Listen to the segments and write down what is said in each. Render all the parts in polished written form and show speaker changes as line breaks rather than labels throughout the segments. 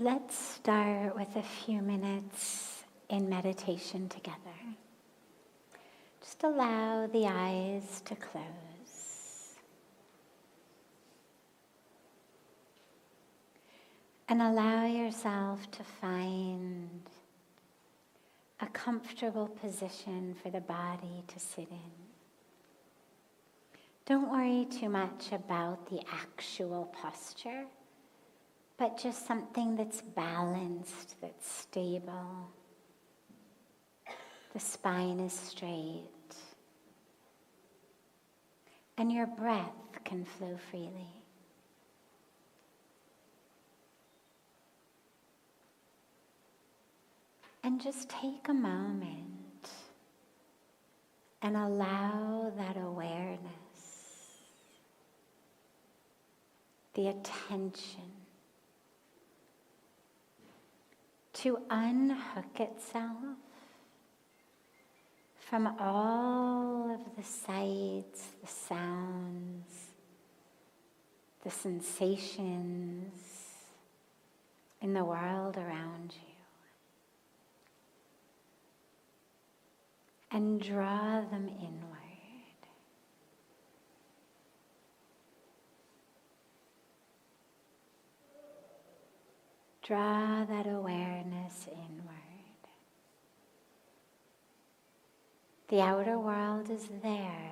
Let's start with a few minutes in meditation together. Just allow the eyes to close. And allow yourself to find a comfortable position for the body to sit in. Don't worry too much about the actual posture, but just something that's balanced, that's stable. The spine is straight. And your breath can flow freely. And just take a moment and allow that awareness, the attention, to unhook itself from all of the sights, the sounds, the sensations in the world around you, and draw them inward. Draw that awareness inward. The outer world is there,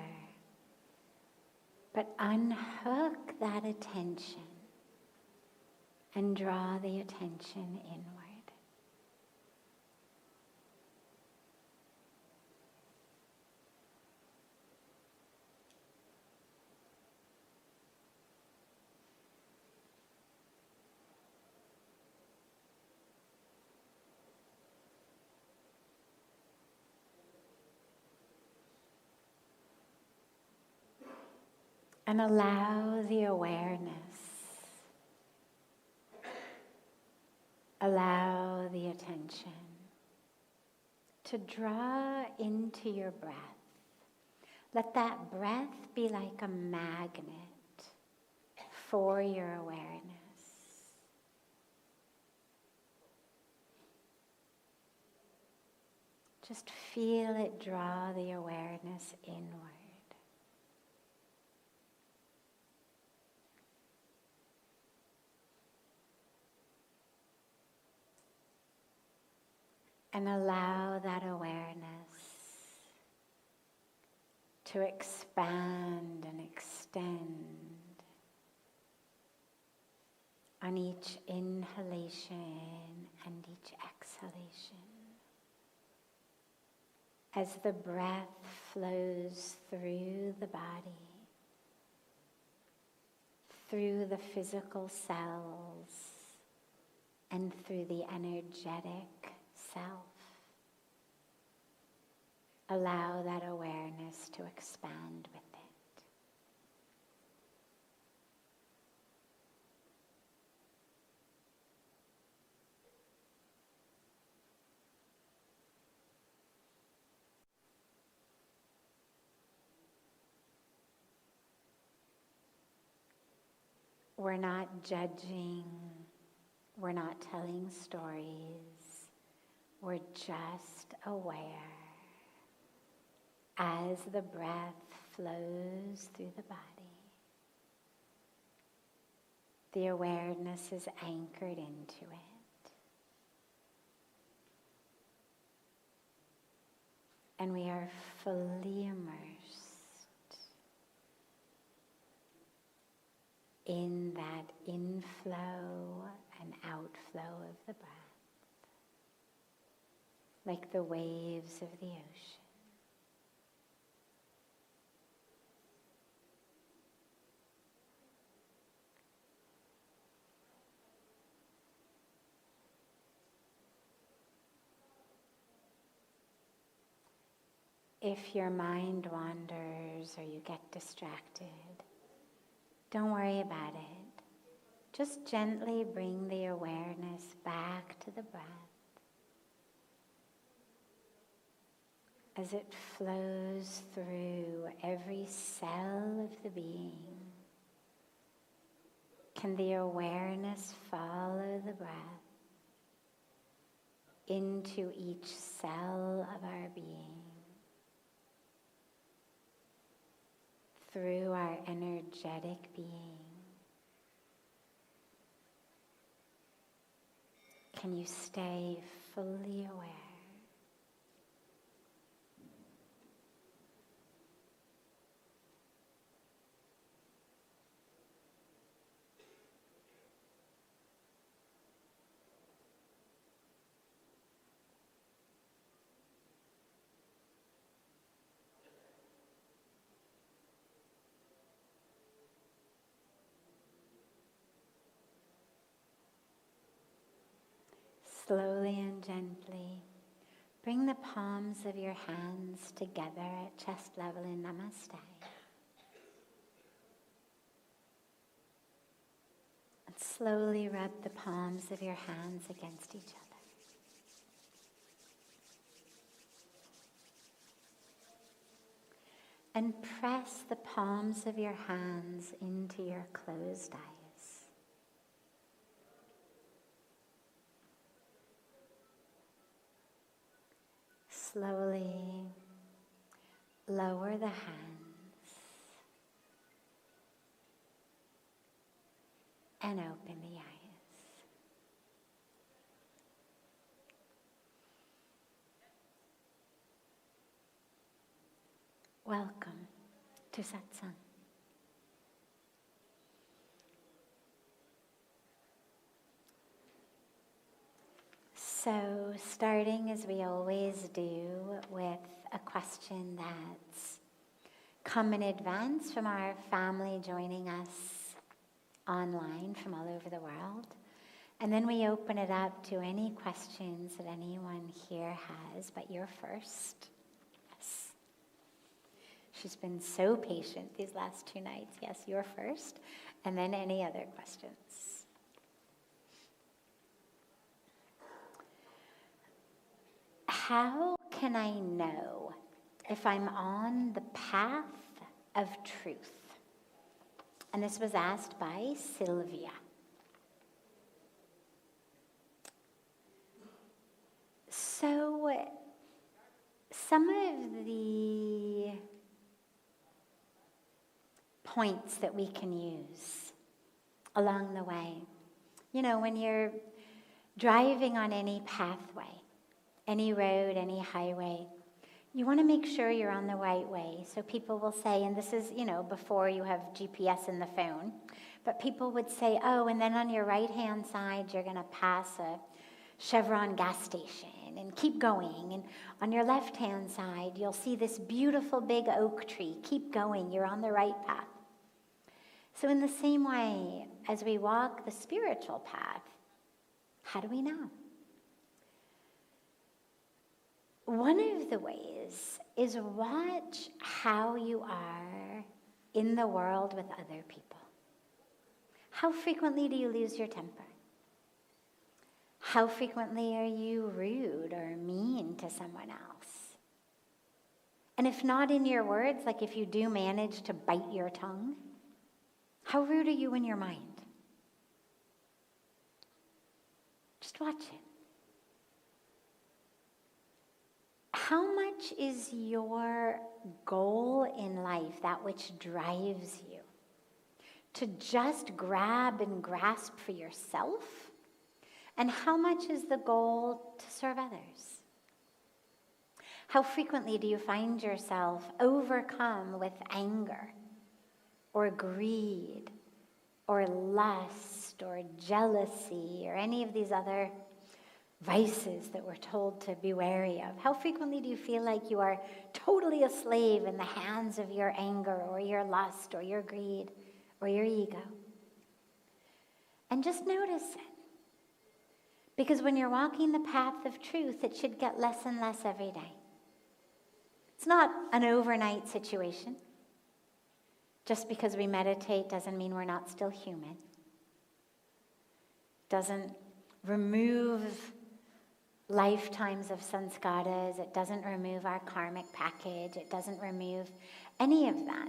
but unhook that attention and draw the attention inward. And allow the awareness, allow the attention to draw into your breath. Let that breath be like a magnet for your awareness. Just feel it draw the awareness inward. And allow that awareness to expand and extend on each inhalation and each exhalation. As the breath flows through the body, through the physical cells, and through the energetic self. Allow that awareness to expand with it. We're not judging, we're not telling stories, we're just aware as the breath flows through the body. The awareness is anchored into it. And we are fully immersed in that inflow and outflow of the breath, like the waves of the ocean. If your mind wanders or you get distracted, don't worry about it. Just gently bring the awareness back to the breath as it flows through every cell of the being. Can the awareness follow the breath into each cell of our being, through our energetic being. Can you stay fully aware? Slowly and gently, bring the palms of your hands together at chest level in Namaste. And slowly rub the palms of your hands against each other. And press the palms of your hands into your closed eyes. Slowly lower the hands and open the eyes. Welcome to Satsang. So, starting as we always do with a question that's come in advance from our family joining us online from all over the world. And then we open it up to any questions that anyone here has, but you're first. Yes. She's been so patient these last 2 nights. Yes, you're first. And then any other questions. How can I know if I'm on the path of truth? And this was asked by Sylvia. So, some of the points that we can use along the way, when you're driving on any pathway, any road, any highway, you want to make sure you're on the right way. So people will say, and this is, before you have GPS in the phone, but people would say, oh, and then on your right-hand side, you're going to pass a Chevron gas station and keep going. And on your left-hand side, you'll see this beautiful big oak tree. Keep going. You're on the right path. So in the same way, as we walk the spiritual path, how do we know? One of the ways is watch how you are in the world with other people. How frequently do you lose your temper? How frequently are you rude or mean to someone else? And if not in your words, like if you do manage to bite your tongue, how rude are you in your mind? Just watch it. How much is your goal in life, that which drives you, to just grab and grasp for yourself? And how much is the goal to serve others? How frequently do you find yourself overcome with anger or greed or lust or jealousy or any of these other vices that we're told to be wary of? How frequently do you feel like you are totally a slave in the hands of your anger or your lust or your greed or your ego? And just notice it. Because when you're walking the path of truth, it should get less and less every day. It's not an overnight situation. Just because we meditate doesn't mean we're not still human. Doesn't remove lifetimes of sanskaras. It doesn't remove our karmic package. It doesn't remove any of that.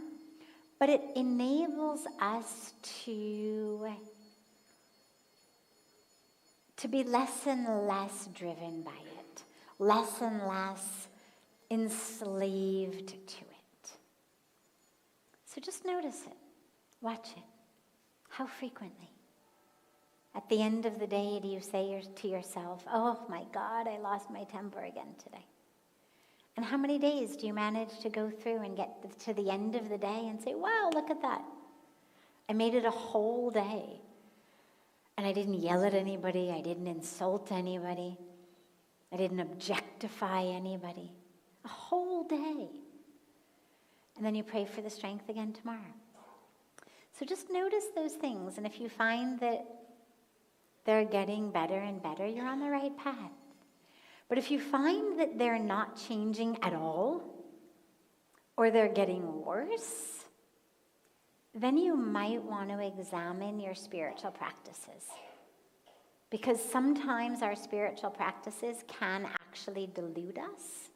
But it enables us to to be less and less driven by it, less and less enslaved to it. So just notice it, watch it. How frequently? At the end of the day, do you say to yourself, oh my God, I lost my temper again today? And how many days do you manage to go through and get to the end of the day and say, wow, look at that. I made it a whole day. And I didn't yell at anybody. I didn't insult anybody. I didn't objectify anybody. A whole day. And then you pray for the strength again tomorrow. So just notice those things. And if you find that they're getting better and better, you're on the right path. But if you find that they're not changing at all, or they're getting worse, then you might want to examine your spiritual practices. Because sometimes our spiritual practices can actually delude us.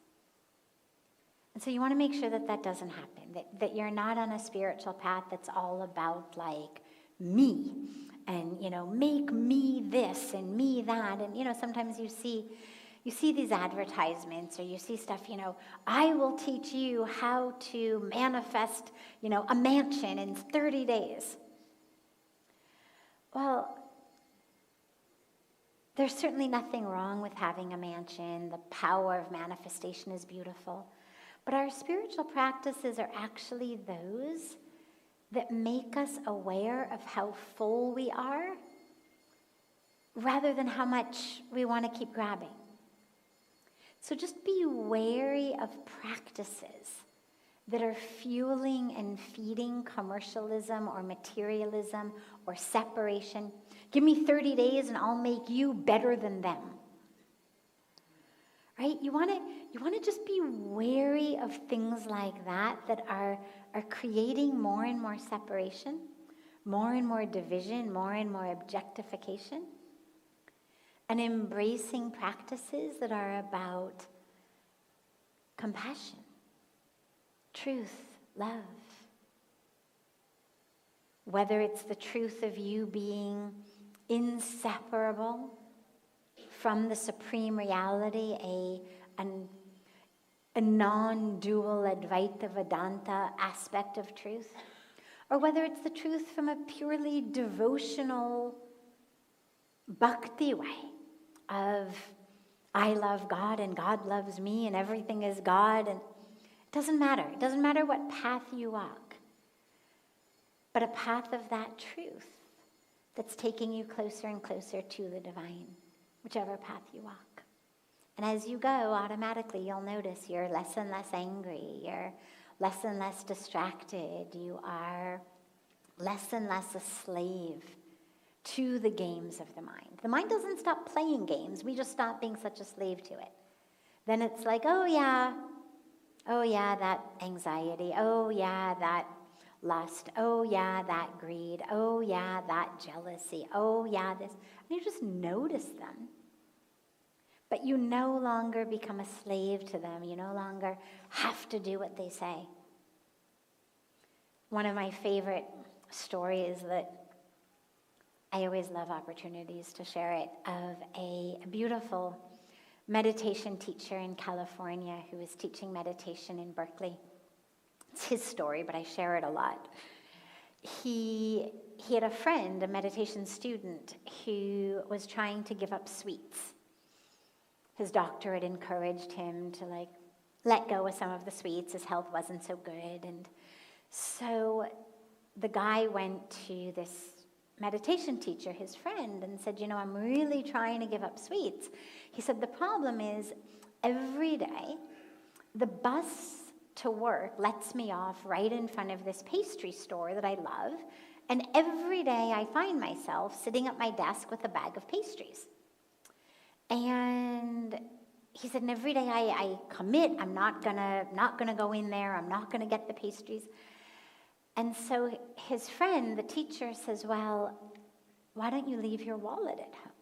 And so you want to make sure that that doesn't happen, that you're not on a spiritual path that's all about like me and, make me this and me that. And, sometimes you see these advertisements or you see stuff, I will teach you how to manifest, a mansion in 30 days. Well, there's certainly nothing wrong with having a mansion. The power of manifestation is beautiful. But our spiritual practices are actually those that make us aware of how full we are rather than how much we want to keep grabbing. So just be wary of practices that are fueling and feeding commercialism or materialism or separation. Give me 30 days and I'll make you better than them. Right? You want to just be wary of things like that are creating more and more separation, more and more division, more and more objectification, and embracing practices that are about compassion, truth, love. Whether it's the truth of you being inseparable from the supreme reality, a non-dual Advaita Vedanta aspect of truth, or whether it's the truth from a purely devotional bhakti way of I love God and God loves me and everything is God, and it doesn't matter. It doesn't matter what path you walk, but a path of that truth that's taking you closer and closer to the divine, whichever path you walk. And as you go, automatically you'll notice you're less and less angry, you're less and less distracted, you are less and less a slave to the games of the mind. The mind doesn't stop playing games, we just stop being such a slave to it. Then it's like, oh yeah, that anxiety, oh yeah, that lust, oh yeah, that greed, oh yeah, that jealousy, oh yeah, this. And you just notice them. But you no longer become a slave to them. You no longer have to do what they say. One of my favorite stories that I always love opportunities to share it, of a beautiful meditation teacher in California who was teaching meditation in Berkeley. It's his story, but I share it a lot. He had a friend, a meditation student, who was trying to give up sweets. His doctor had encouraged him to let go of some of the sweets. His health wasn't so good. And so the guy went to this meditation teacher, his friend, and said, I'm really trying to give up sweets. He said, the problem is every day the bus to work lets me off right in front of this pastry store that I love. And every day I find myself sitting at my desk with a bag of pastries. And he said, and every day I commit, I'm not gonna go in there, I'm not gonna get the pastries. And so his friend, the teacher, says, well, why don't you leave your wallet at home?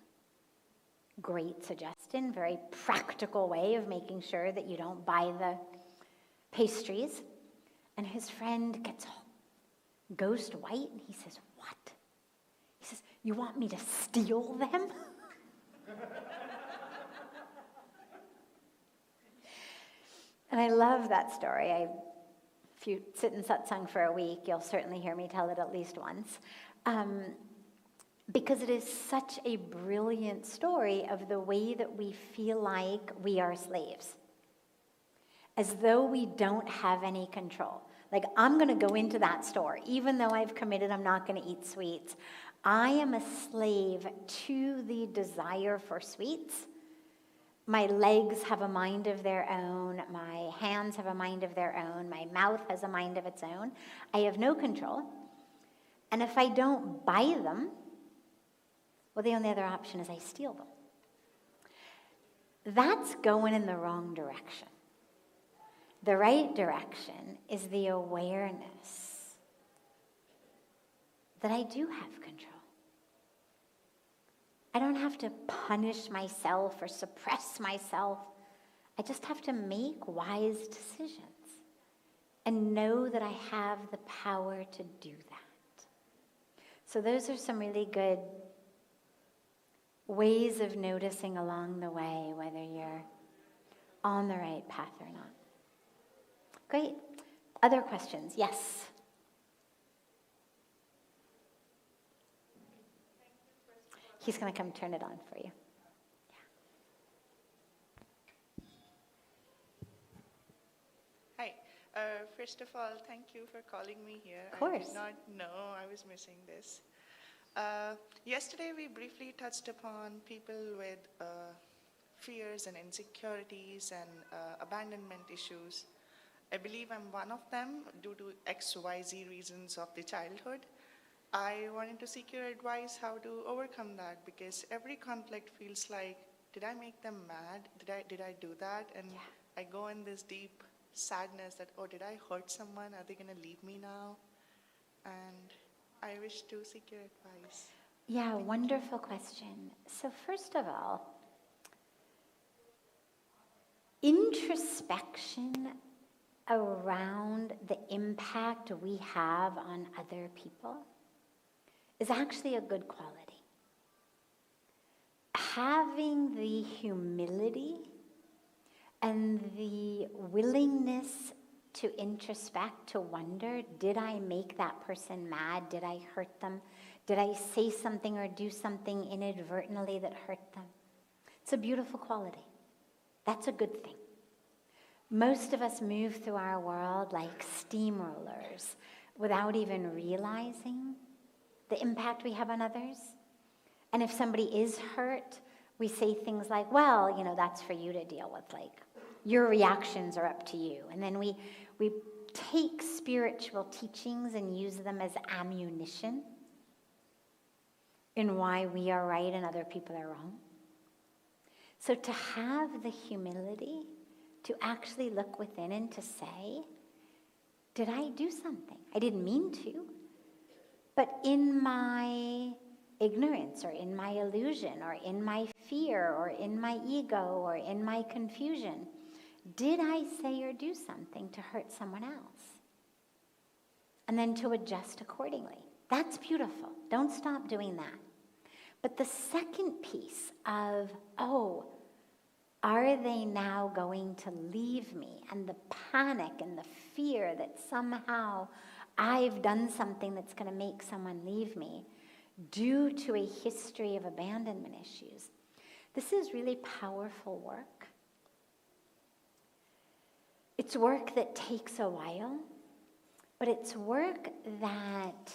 Great suggestion, very practical way of making sure that you don't buy the pastries. And his friend gets ghost white and he says, what? He says, you want me to steal them? And I love that story. If you sit in satsang for a week, you'll certainly hear me tell it at least once. Because it is such a brilliant story of the way that we feel like we are slaves. As though we don't have any control. Like, I'm going to go into that store, even though I've committed I'm not going to eat sweets. I am a slave to the desire for sweets. My legs have a mind of their own. My hands have a mind of their own. My mouth has a mind of its own. I have no control. And if I don't buy them, well, the only other option is I steal them. That's going in the wrong direction. The right direction is the awareness that I do have control. I don't have to punish myself or suppress myself. I just have to make wise decisions and know that I have the power to do that. So those are some really good ways of noticing along the way whether you're on the right path or not. Great. Other questions? Yes. He's going to come turn it on for you.
Hi. First of all, thank you for calling me here.
Of course.
I did not know I was missing this. Yesterday, we briefly touched upon people with fears and insecurities and abandonment issues. I believe I'm one of them due to XYZ reasons of the childhood. I wanted to seek your advice how to overcome that, because every conflict feels like, did I make them mad? Did I do that? And I go in this deep sadness that, oh, did I hurt someone? Are they going to leave me now? And I wish to seek your advice.
Yeah, wonderful question. So first of all, introspection around the impact we have on other people is actually a good quality. Having the humility and the willingness to introspect, to wonder, did I make that person mad? Did I hurt them? Did I say something or do something inadvertently that hurt them? It's a beautiful quality. That's a good thing. Most of us move through our world like steamrollers without even realizing the impact we have on others. And if somebody is hurt, we say things like, well, that's for you to deal with. Like, your reactions are up to you. And then we take spiritual teachings and use them as ammunition in why we are right and other people are wrong. So to have the humility to actually look within and to say, did I do something? I didn't mean to, but in my ignorance or in my illusion or in my fear or in my ego or in my confusion, did I say or do something to hurt someone else? And then to adjust accordingly. That's beautiful. Don't stop doing that. But the second piece of, are they now going to leave me? And the panic and the fear that somehow I've done something that's going to make someone leave me due to a history of abandonment issues. This is really powerful work. It's work that takes a while, but it's work that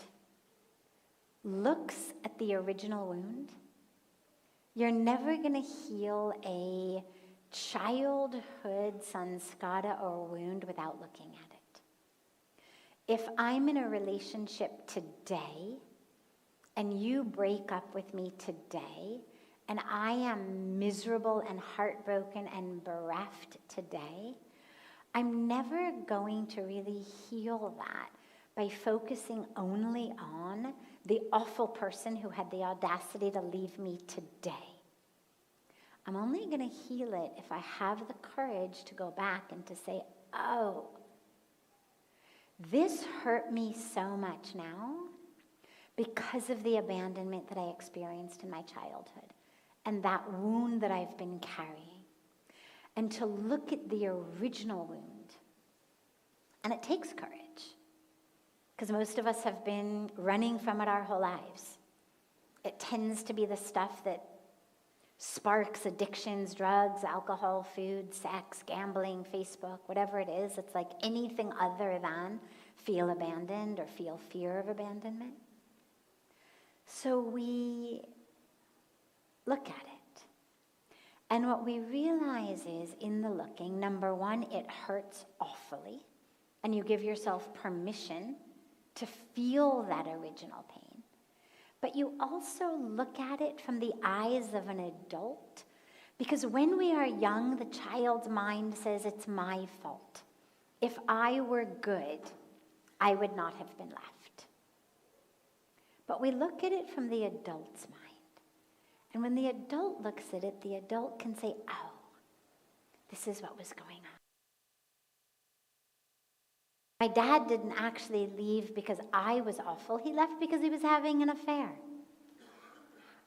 looks at the original wound. You're never going to heal a childhood sanskara or wound without looking at it. If I'm in a relationship today and you break up with me today and I am miserable and heartbroken and bereft today, I'm never going to really heal that by focusing only on the awful person who had the audacity to leave me today. I'm only going to heal it if I have the courage to go back and to say, oh, this hurt me so much now because of the abandonment that I experienced in my childhood. and that wound that I've been carrying, and to look at the original wound. And it takes courage, because most of us have been running from it our whole lives. It tends to be the stuff that sparks addictions, drugs, alcohol, food, sex, gambling, Facebook, whatever it is. It's like anything other than feel abandoned or feel fear of abandonment. So we look at it. And what we realize is, in the looking, number one, it hurts awfully. And you give yourself permission to feel that original pain. But you also look at it from the eyes of an adult. Because when we are young, the child's mind says, it's my fault. If I were good, I would not have been left. But we look at it from the adult's mind. And when the adult looks at it, the adult can say, oh, this is what was going on. My dad didn't actually leave because I was awful. He left because he was having an affair.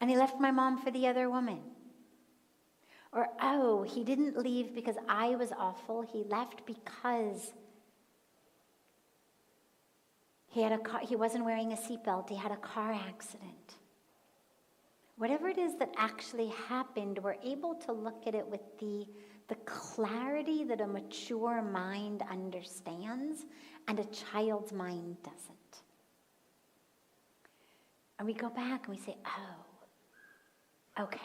And he left my mom for the other woman. Or, oh, he didn't leave because I was awful. He left because he wasn't wearing a seatbelt. He had a car accident. Whatever it is that actually happened, we're able to look at it with the clarity that a mature mind understands and a child's mind doesn't. And we go back and we say, oh, okay.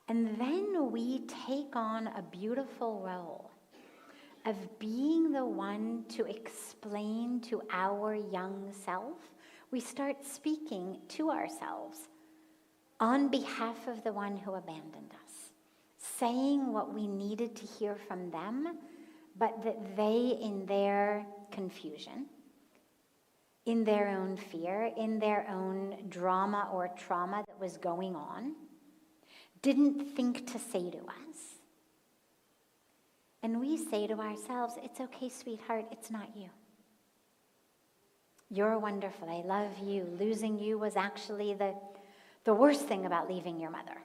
And then we take on a beautiful role of being the one to explain to our young self. We start speaking to ourselves on behalf of the one who abandoned us, saying what we needed to hear from them, but that they, in their confusion, in their own fear, in their own drama or trauma that was going on, didn't think to say to us. And we say to ourselves, it's okay, sweetheart, it's not you. You're wonderful, I love you. Losing you was actually the worst thing about leaving your mother.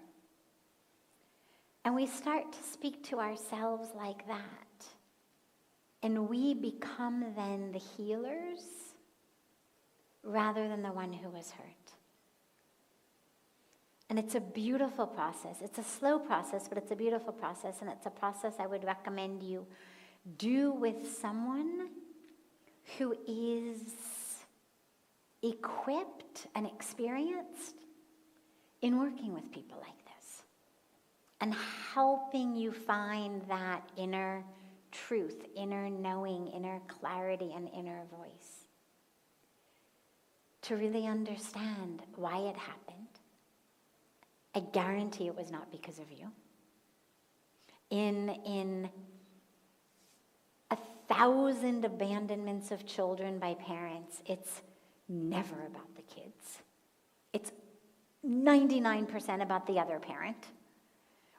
And we start to speak to ourselves like that. And we become then the healers rather than the one who was hurt. And it's a beautiful process. It's a slow process, but it's a beautiful process. And it's a process I would recommend you do with someone who is equipped and experienced in working with people like this and helping you find that inner truth, inner knowing, inner clarity, and inner voice to really understand why it happened. I guarantee it was not because of you. In 1,000 abandonments of children by parents, it's never about the kids. It's 99% about the other parent.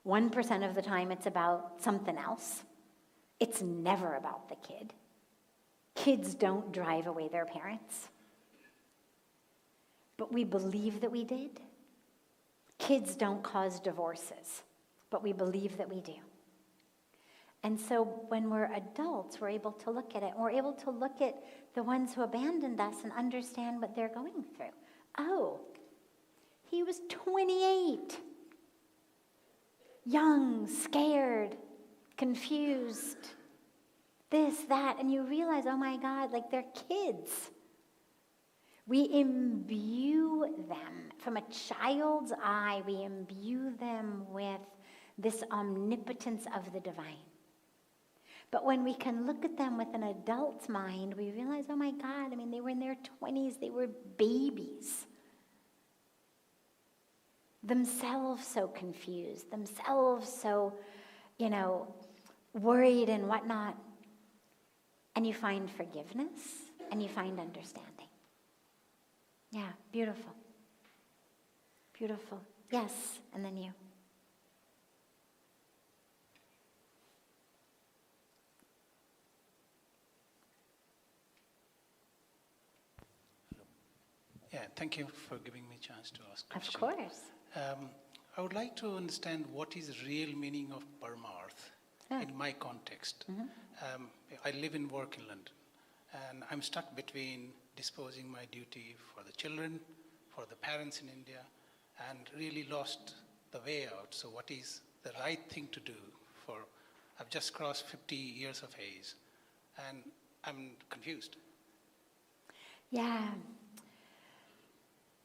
1% of the time it's about something else. It's never about the kid. Kids don't drive away their parents. But we believe that we did. Kids don't cause divorces, but we believe that we do. And so when we're adults, we're able to look at it. We're able to look at the ones who abandoned us and understand what they're going through. Oh, he was 28. Young, scared, confused, this, that. And you realize, oh my God, like they're kids. We imbue them, from a child's eye, we imbue them with this omnipotence of the divine. But when we can look at them with an adult's mind, we realize, oh my God, I mean, they were in their 20s, they were babies. Themselves so confused, themselves so, worried and whatnot. And you find forgiveness and you find understanding. Yeah, beautiful. Beautiful. Yes, and then you.
Yeah, thank you for giving me a chance to ask questions.
Of course.
I would like to understand what is the real meaning of Parmarth in my context. I live and work in London, and I'm stuck between disposing my duty for the children, for the parents in India, and really lost the way out. So what is the right thing to do I've just crossed 50 years of age, and I'm confused.
Yeah.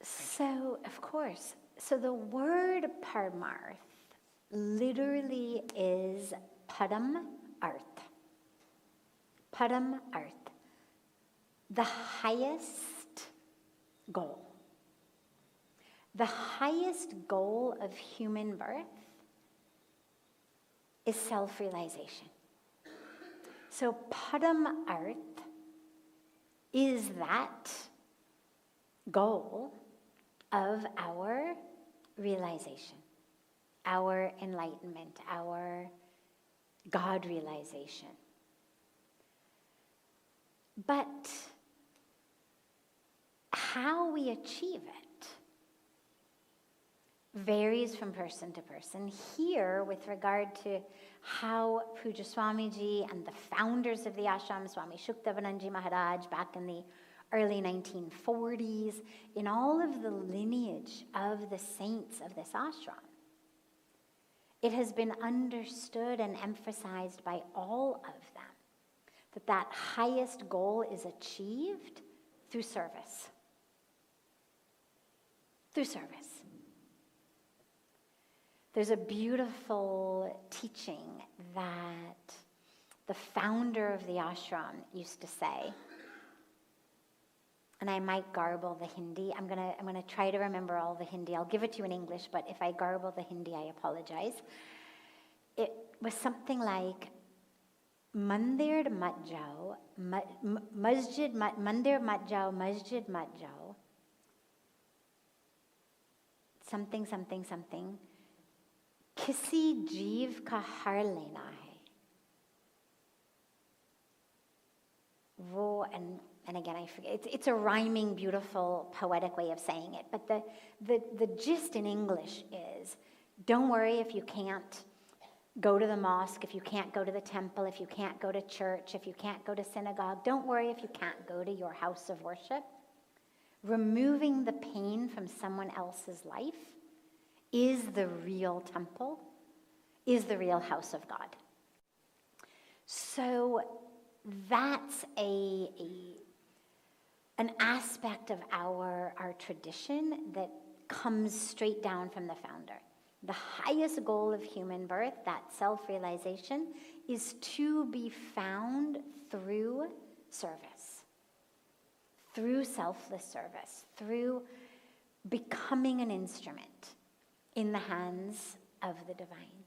So, of course, so the word Parmarth literally is Padam Arth. Padam Arth. The highest goal. The highest goal of human birth is self-realization. So Padam Arth is that goal of our realization, our enlightenment, our God realization. But how we achieve it varies from person to person. Here, with regard to how Pujya Swamiji and the founders of the ashram, Swami Shukdevananji Maharaj, back in the early 1940s, in all of the lineage of the saints of this ashram, it has been understood and emphasized by all of them that that highest goal is achieved through service. Through service. There's a beautiful teaching that the founder of the ashram used to say, and I might garble the Hindi. I'm gonna try to remember all the Hindi. I'll give it to you in English, but if I garble the Hindi, I apologize. It was something like, Mandir mat jao, masjid mat, mandir mat jao, masjid mat jao. Something, something, something. Kisi jeev ka har lena hai. Wo, and again, I forget. It's a rhyming, beautiful, poetic way of saying it. But the gist in English is, don't worry if you can't go to the mosque, if you can't go to the temple, if you can't go to church, if you can't go to synagogue. Don't worry if you can't go to your house of worship. Removing the pain from someone else's life is the real temple, is the real house of God. So that's an aspect of our tradition that comes straight down from the founder. The highest goal of human birth, that self-realization, is to be found through service, through selfless service, through becoming an instrument in the hands of the divine.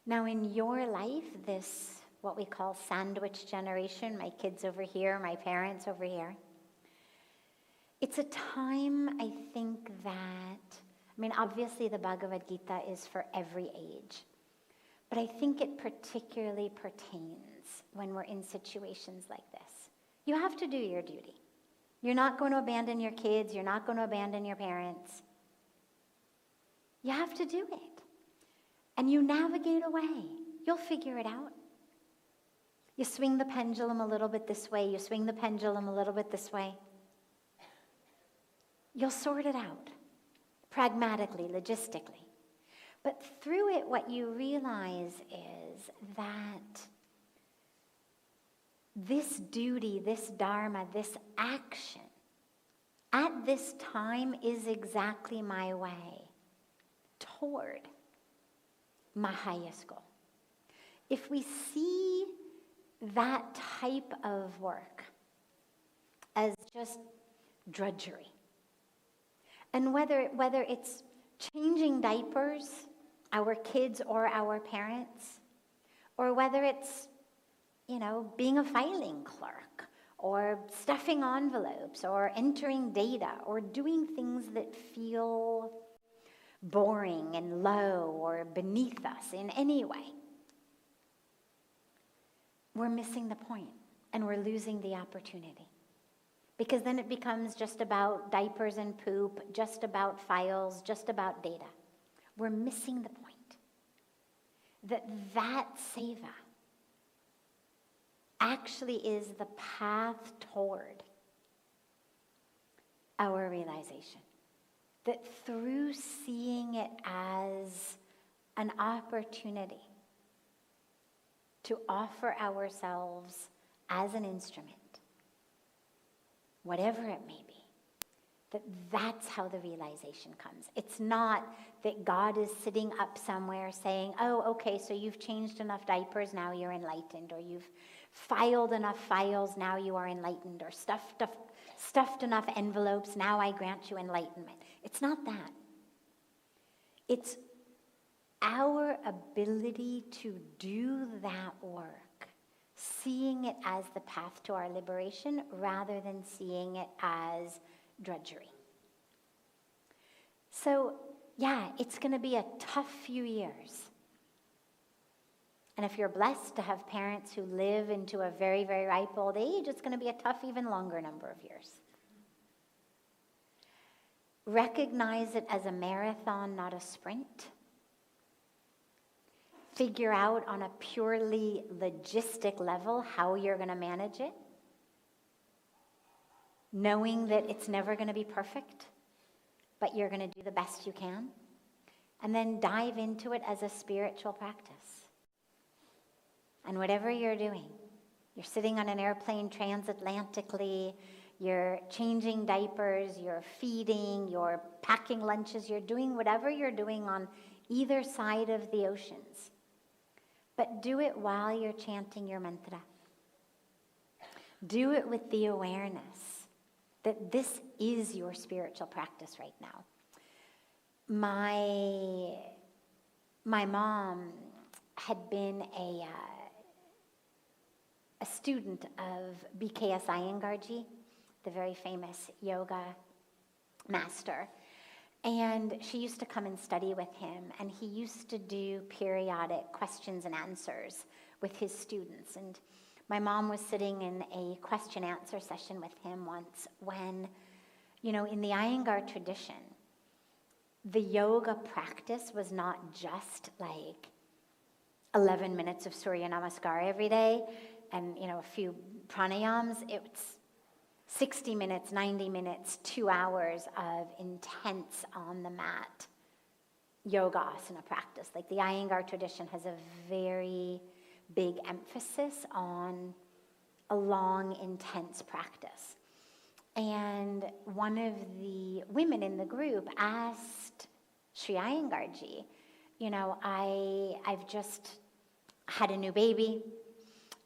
Now, in your life, this, what we call sandwich generation, my kids over here, my parents over here, it's a time, I think, obviously the Bhagavad Gita is for every age, but I think it particularly pertains when we're in situations like this. You have to do your duty. You're not going to abandon your kids. You're not going to abandon your parents. You have to do it. And you navigate away. You'll figure it out. You swing the pendulum a little bit this way. You swing the pendulum a little bit this way. You'll sort it out. Pragmatically, logistically. But through it, what you realize is that this duty, this dharma, this action, at this time is exactly my way toward my highest goal. If we see that type of work as just drudgery, and whether it's changing diapers, our kids or our parents, or whether it's, being a filing clerk, or stuffing envelopes, or entering data, or doing things that feel boring and low or beneath us in any way, we're missing the point and we're losing the opportunity. Because then it becomes just about diapers and poop, just about files, just about data. We're missing the point. That seva actually is the path toward our realization. That through seeing it as an opportunity to offer ourselves as an instrument, whatever it may be, that's how the realization comes. It's not that God is sitting up somewhere saying, oh, okay, so you've changed enough diapers, now you're enlightened, or you've filed enough files, now you are enlightened, or stuffed enough envelopes, now I grant you enlightenment. It's not that. It's our ability to do that work, seeing it as the path to our liberation rather than seeing it as drudgery. So, yeah, it's going to be a tough few years. And if you're blessed to have parents who live into a very, very ripe old age, it's going to be a tough, even longer number of years. Recognize it as a marathon, not a sprint. Figure out on a purely logistic level how you're going to manage it, knowing that it's never going to be perfect, but you're going to do the best you can, and then dive into it as a spiritual practice. And whatever you're doing, you're sitting on an airplane transatlantically, you're changing diapers, you're feeding, you're packing lunches, you're doing whatever you're doing on either side of the oceans. But do it while you're chanting your mantra. Do it with the awareness that this is your spiritual practice right now. My mom had been a student of B.K.S. Iyengarji, the very famous yoga master. And she used to come and study with him, and he used to do periodic questions and answers with his students. And my mom was sitting in a question-answer session with him once when, in the Iyengar tradition, the yoga practice was not just like 11 minutes of Surya Namaskar every day and, a few pranayams. It's 60 minutes, 90 minutes, 2 hours of intense on the mat yoga asana practice. Like the Iyengar tradition has a very big emphasis on a long, intense practice. And one of the women in the group asked Sri Iyengarji, I've just had a new baby,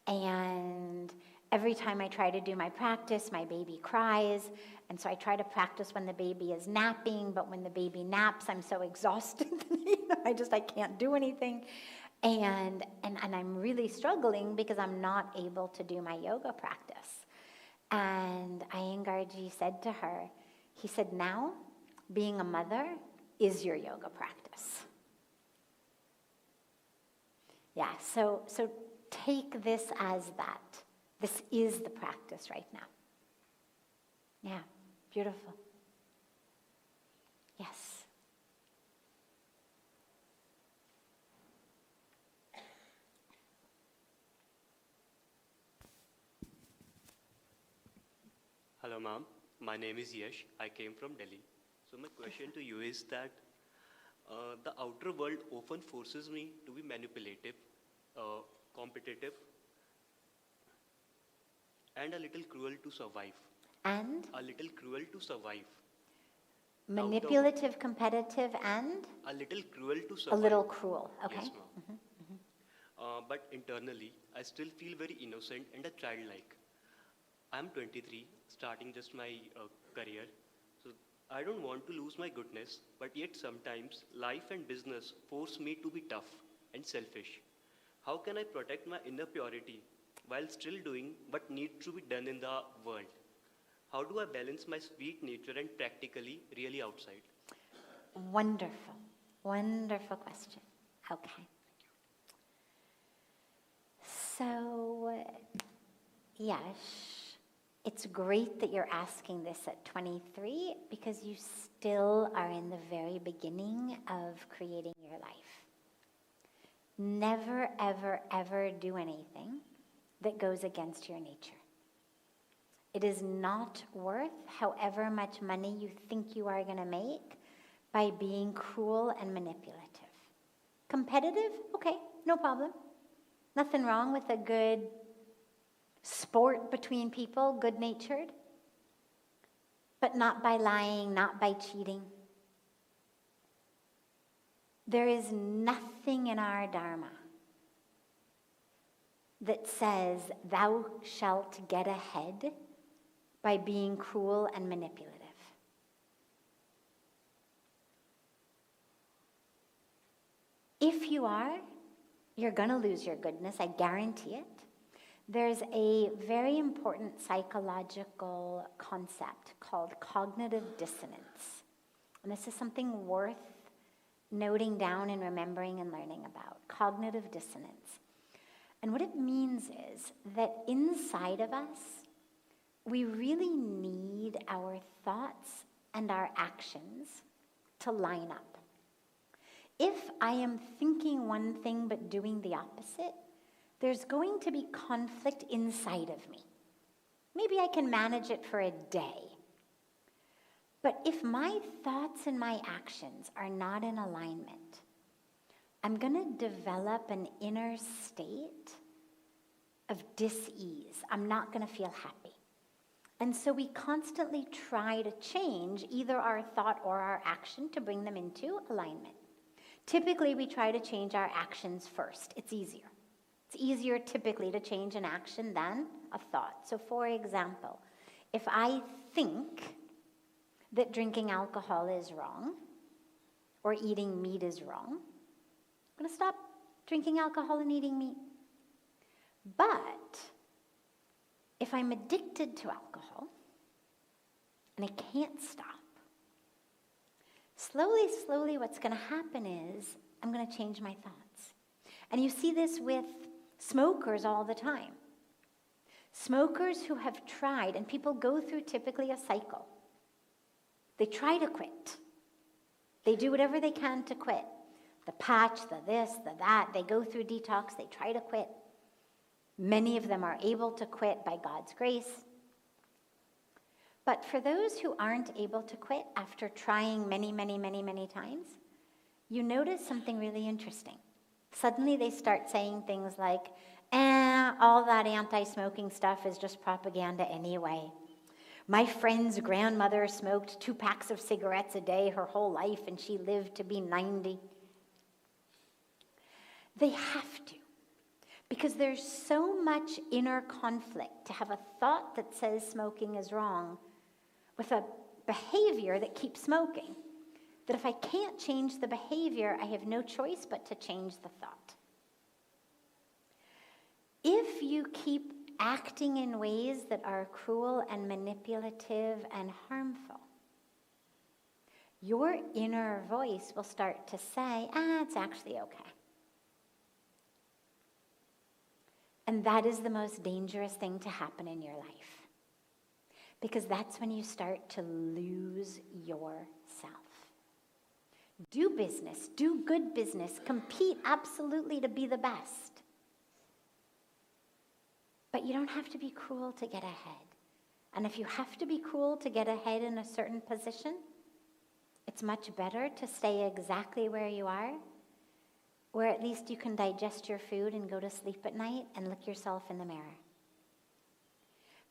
and every time I try to do my practice, my baby cries. And so I try to practice when the baby is napping, but when the baby naps, I'm so exhausted that I can't do anything. And I'm really struggling because I'm not able to do my yoga practice. And Iyengarji said to her, he said, now being a mother is your yoga practice. Yeah, so take this as that. This is the practice right now. Yeah, beautiful. Yes.
Hello, ma'am. My name is Yash. I came from Delhi. So my question to you is that the outer world often forces me to be manipulative, competitive, and a little cruel to survive.
And?
A little cruel to survive.
Manipulative, competitive, and?
A little cruel to survive.
A little cruel, okay.
Yes, ma'am. But internally, I still feel very innocent and a childlike. I'm 23, starting just my career. So I don't want to lose my goodness, but yet sometimes life and business force me to be tough and selfish. How can I protect my inner purity while still doing what needs to be done in the world? How do I balance my sweet nature and practically really outside?
Wonderful. Wonderful question. Okay. So, Yash, It's great that you're asking this at 23 because you still are in the very beginning of creating your life. Never, ever, ever do anything that goes against your nature. It is not worth however much money you think you are going to make by being cruel and manipulative. Competitive? Okay, no problem. Nothing wrong with a good sport between people, good-natured. But not by lying, not by cheating. There is nothing in our Dharma that says thou shalt get ahead by being cruel and manipulative. If you are, you're going to lose your goodness, I guarantee it. There's a very important psychological concept called cognitive dissonance. And this is something worth noting down and remembering and learning about. Cognitive dissonance. And what it means is that inside of us, we really need our thoughts and our actions to line up. If I am thinking one thing but doing the opposite, there's going to be conflict inside of me. Maybe I can manage it for a day. But if my thoughts and my actions are not in alignment, I'm going to develop an inner state of dis-ease. I'm not going to feel happy. And so we constantly try to change either our thought or our action to bring them into alignment. Typically, we try to change our actions first. It's easier. It's easier typically to change an action than a thought. So for example, if I think that drinking alcohol is wrong or eating meat is wrong, I'm going to stop drinking alcohol and eating meat. But if I'm addicted to alcohol and I can't stop, slowly what's going to happen is I'm going to change my thoughts. And you see this with smokers all the time. Smokers who have tried, and people go through typically a cycle. They try to quit. They do whatever they can to quit. The patch, the this, the that. They go through detox. They try to quit. Many of them are able to quit by God's grace. But for those who aren't able to quit after trying many times, you notice something really interesting. Suddenly they start saying things like, all that anti-smoking stuff is just propaganda anyway. My friend's grandmother smoked 2 packs of cigarettes a day her whole life, and she lived to be 90. They have to, because there's so much inner conflict to have a thought that says smoking is wrong with a behavior that keeps smoking, that if I can't change the behavior, I have no choice but to change the thought. If you keep acting in ways that are cruel and manipulative and harmful, your inner voice will start to say, it's actually okay. And that is the most dangerous thing to happen in your life. Because that's when you start to lose yourself. Do business, do good business, compete absolutely to be the best. But you don't have to be cruel to get ahead. And if you have to be cruel to get ahead in a certain position, it's much better to stay exactly where you are, where at least you can digest your food and go to sleep at night and look yourself in the mirror.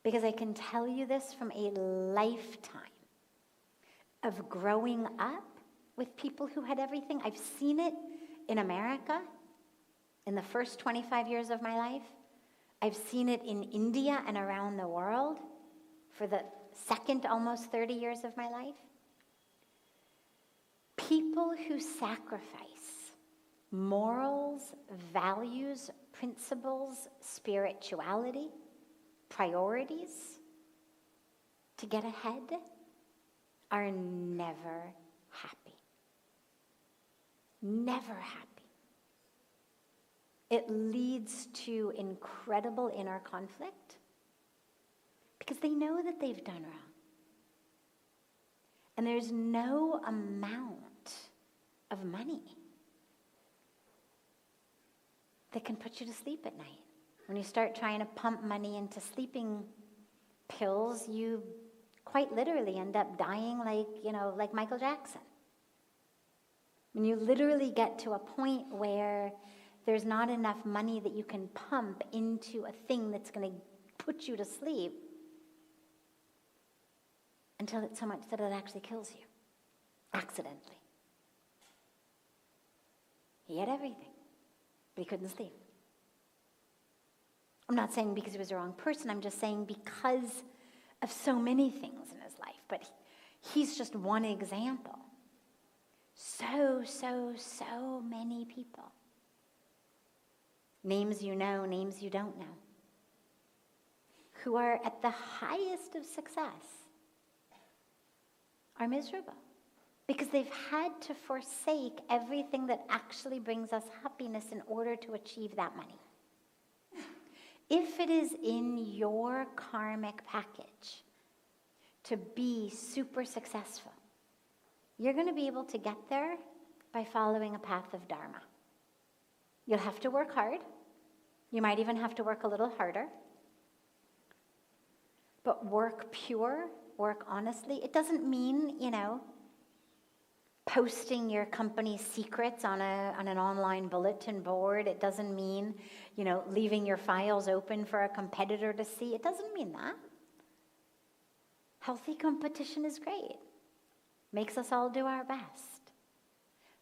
Because I can tell you this from a lifetime of growing up with people who had everything. I've seen it in America in the first 25 years of my life. I've seen it in India and around the world for the second almost 30 years of my life. People who sacrifice morals, values, principles, spirituality, priorities to get ahead are never happy. Never happy. It leads to incredible inner conflict. because they know that they've done wrong. And there's no amount of money that can put you to sleep at night. When you start trying to pump money into sleeping pills, you quite literally end up dying like Michael Jackson. When you literally get to a point where there's not enough money that you can pump into a thing that's going to put you to sleep until it's so much that it actually kills you, accidentally. He had everything, but he couldn't sleep. I'm not saying because he was the wrong person, I'm just saying because of so many things in his life, but he's just one example. So many people. Names you know, names you don't know, who are at the highest of success are miserable because they've had to forsake everything that actually brings us happiness in order to achieve that money. If it is in your karmic package to be super successful, you're going to be able to get there by following a path of dharma. You'll have to work hard. You might even have to work a little harder. But work pure, work honestly. It doesn't mean, posting your company's secrets on an online bulletin board. It doesn't mean, leaving your files open for a competitor to see. It doesn't mean that. Healthy competition is great. Makes us all do our best.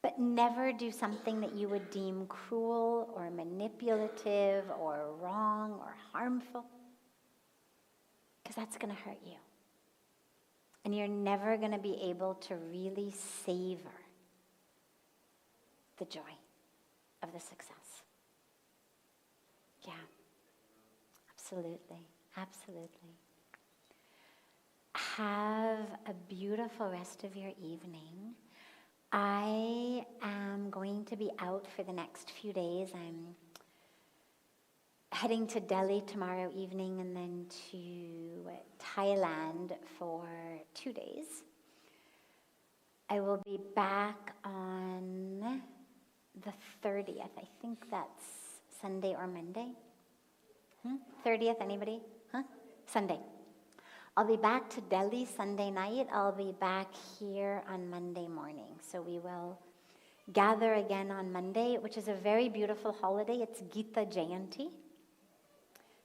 But never do something that you would deem cruel or manipulative or wrong or harmful, because that's going to hurt you. And you're never going to be able to really savor the joy of the success. Yeah, absolutely, absolutely. Have a beautiful rest of your evening. I am going to be out for the next few days. I'm heading to Delhi tomorrow evening and then to Thailand for 2 days. I will be back on the 30th. I think that's Sunday or Monday. 30th, anybody? Sunday. I'll be back to Delhi Sunday night. I'll be back here on Monday morning. So we will gather again on Monday, which is a very beautiful holiday. It's Gita Jayanti.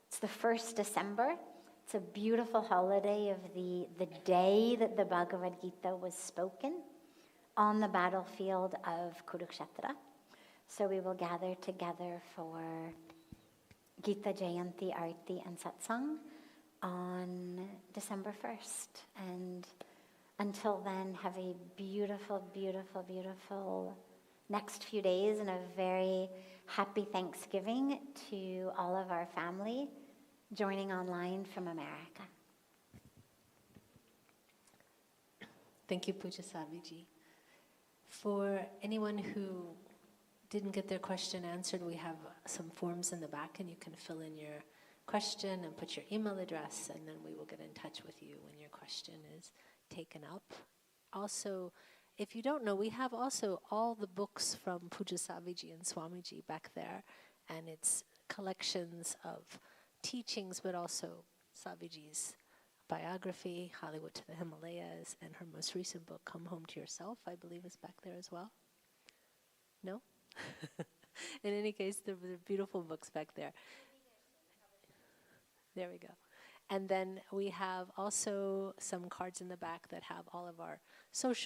It's the 1st December. It's a beautiful holiday of the day that the Bhagavad Gita was spoken on the battlefield of Kurukshetra. So we will gather together for Gita Jayanti, Arti, and Satsang on December 1st. And until then, have a beautiful, beautiful, beautiful next few days and a very happy Thanksgiving to all of our family joining online from America.
Thank you, Pujya Sadhviji. For anyone who didn't get their question answered, we have some forms in the back, and you can fill in your question and put your email address, and then we will get in touch with you when your question is taken up. Also, if you don't know, we have also all the books from Pujya Sadhviji and Swamiji back there, and it's collections of teachings, but also Sadhviji's biography, Hollywood to the Himalayas, and her most recent book, Come Home to Yourself, I believe is back there as well. No? In any case, there were beautiful books back there. There we go. And then we have also some cards in the back that have all of our social